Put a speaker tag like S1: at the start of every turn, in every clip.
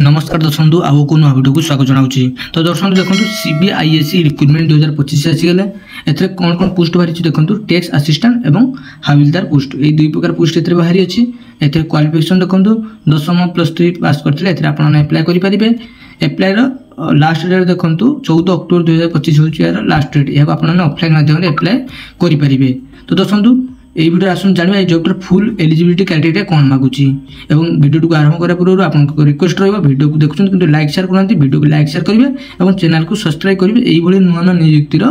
S1: नमस्कार दर्शक बंधु आउ को नुआ वीडियो को स्वागत जनाऊँगी। तो दर्शक बंधु देखो सीबीआईएसई रिक्रुटमेंट 2025 आसीगले एथरे कौन कौन पोस्ट बाहरी देखो टैक्स असिस्टेंट एवं हविलदार पोस्ट ये दुई प्रकार पोस्ट एथरे बाहरी अच्छी एथरे क्वालिफिकेशन देखो 10वीं +3 पास करथिले एथरे आपण अप्लाई करि परिबे। अप्लाई रो लास्ट डेट देखो 14 अक्टोबर 2025 होची यार लास्ट डेट या आपण ऑफलाइन माध्यम अप्लाई करि परिबे। तो दर्शक बंधु এই ভিডিও আসুন জানিবা এই জবটার ফুল এলিজিবিলিটি ক্রাইটেরিয়া কোন মাগুছি এবং ভিডিওটি আরম্ভ করা পূর্ব আপনাদের রিকোয়েস্ট রহিবা ভিডিওକୁ দেখুছেন কিন্তু লাইক শেয়ার করନ୍ତି ভিডিওକୁ লাইক শেয়ার করিবে এবং চ্যানেলକୁ সবস্ক্রাইব করিবে এই ভଳି নূଆ নূଆ নিযুক্তির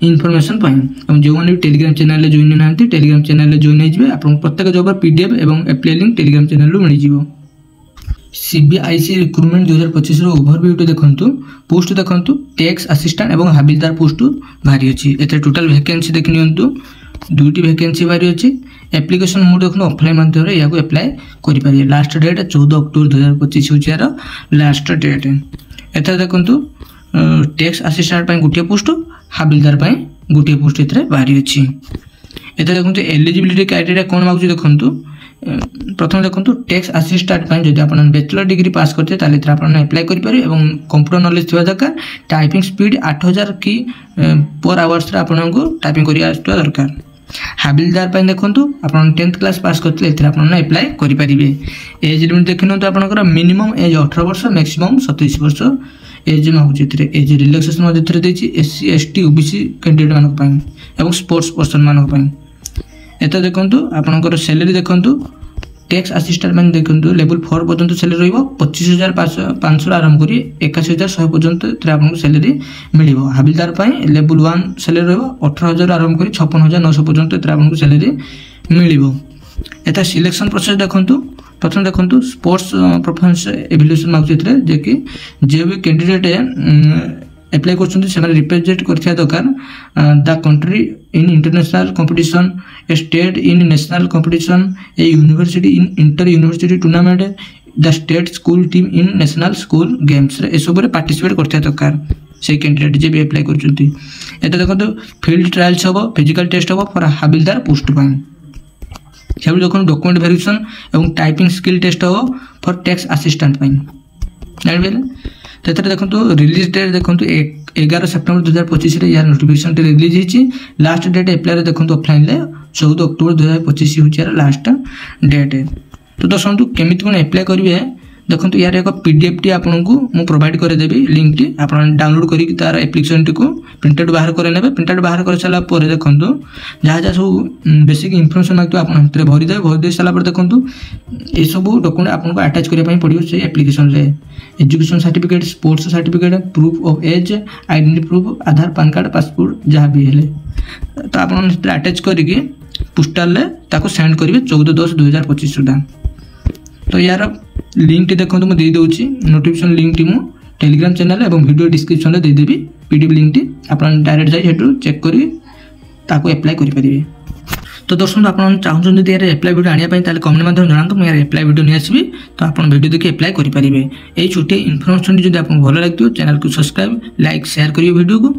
S1: ইনফরমেশন পাই এবং যেମାନେ টেলিগ্রাম চ্যানেলে জয়েন নাহাନ୍ତି টেলিগ্রাম চ্যানেলে জয়েন হৈ jibe ଆପଣ প্রত্যেক জবর পিডিএফ এবং আপ্লাই লিংক টেলিগ্রাম চ্যানেলରୁ মিলি jibo। सीबीआईसी रिक्रुटमेंट 2025 रो ओवरव्यू देखंतु पोस्ट देखंतु टैक्स असिस्टेंट एवं हविलदार पोस्ट भारी अछि एते टोटल वैकेंसी देख नियंतु दुईटी वैकेंसी बारी अच्छी एप्लिकेशन मोड देखो ऑफलाइन माध्यम या अप्लाई करें लास्ट डेट 14 अक्टोबर 2025 हूँ यार लास्ट डेट एथर देखो टैक्स असिस्टेंट गोटे पोस्ट हविलदार गोटे पोस्ट ए बाहरी अच्छी एथर देखो एलिजिबिलिटी क्राइटेरिया कौन मांगुची देखो प्रथम देखो टैक्स असिस्टेंट जब आप बैचलर डिग्री पास करते अप्लाई करेंगे और कंप्यूटर नॉलेज थी दरकार टाइपिंग स्पीड 8000 की पर आवर्स आपको टाइपिंग कर दरकार। हविलदार देखो आप 10th क्लास पास करते अप्लाई करेंगे। एज लिमिट देखी तो आप मिनिमम एज 18 वर्ष मैक्सिमम 27 वर्ष एज मांगुची age relaxation SC ST OBC candidate मानक स्पोर्ट्स पर्सन मानक एत देखो आपंकर सैलरी देखो टैक्स असिस्टेंट देखो लेवल 4 पर्यंत सैलरी रही 25,500 आरंभ कर 81,100 पर्यंत आपको सैलरी मिल। हविलदार लेवल 1 सैलरी रही 18,000 आरंभ कर 56,900 पर्यंत आपको सैलरी मिल। एटा सिलेक्शन प्रोसेस देखो प्रथम देखो स्पोर्ट्स परफॉर्मेंस इवैल्यूएशन मांगुचे जे कि जे भी कैंडिडेट अप्लाई कर रिप्रेजेंट करथिया दरकार the country in international competition a state in national competition a university in inter university tournament the state school team in national school games ए सब पार्टिसिपेट करथिया दरकार से कैंडिडेट जे भी अप्लाई करछंती। एटा देखो फील्ड ट्रायल्स हो फिजिकल टेस्ट हो for हविलदार post सब देखो डॉक्यूमेंट वेरिफिकेशन एवं टाइपिंग स्किल टेस्ट हो फॉर टैक्स असिस्टेंट जान तो देखो रिलीज डेट देखो 11 सेप्टेम्बर 2025 यार नोटिफिकेशन रिलीज होती लास्ट डेट अप्लाई देखो ऑफलाइन 14 अक्टोबर 2025 हूँ यार लास्ट डेट। तो दर्शक केमी कौन अप्लाई करेंगे देखो यार एक पीडीएफ टी आपको मुझे प्रोवाइड करदेवी लिंक टी आप डाउनलोड कर तार एप्लिकेशन टी को प्रिंटेड बाहर कर प्रिंटेड बाहर कर सारा देखो जहाँ जहाँ सब बेसिक इनफर्मेशन मांगते आप भरीदे भरीदे सारापर देखो ये सब डॉक्यूमेंट आपको अटैच करने पड़ो से एप्लिकेशन रे education certificate sports certificate proof of age identity proof Aadhaar PAN card passport जहाँ भी है तो आप अटैच करके पोस्टाल सेंड करेंगे 14/10/2025 सुधा। तो यार लिंक देखो मुझे दे दूसरी नोटिफिकेशन लिंक टी मु टेलीग्राम चैनल और वीडियो डिस्क्रिप्शन में देदेवी पीडीएफ लिंक टी आप डायरेक्ट जाइए चेक कर अप्लाई करेंगे। तो दर्शक आप चाहते यार अप्लाई वीडियो आने कमेंट माध्यम जनातु मुझे यार अप्लाई वीडियो नहीं आसबि तो आप वीडियो देखिए अप्लाई करेंगे। यही छोटे इनफर्मेशन जब आपको भल लगे चैनल को सब्सक्राइब लाइक शेयर करिए वीडियो को।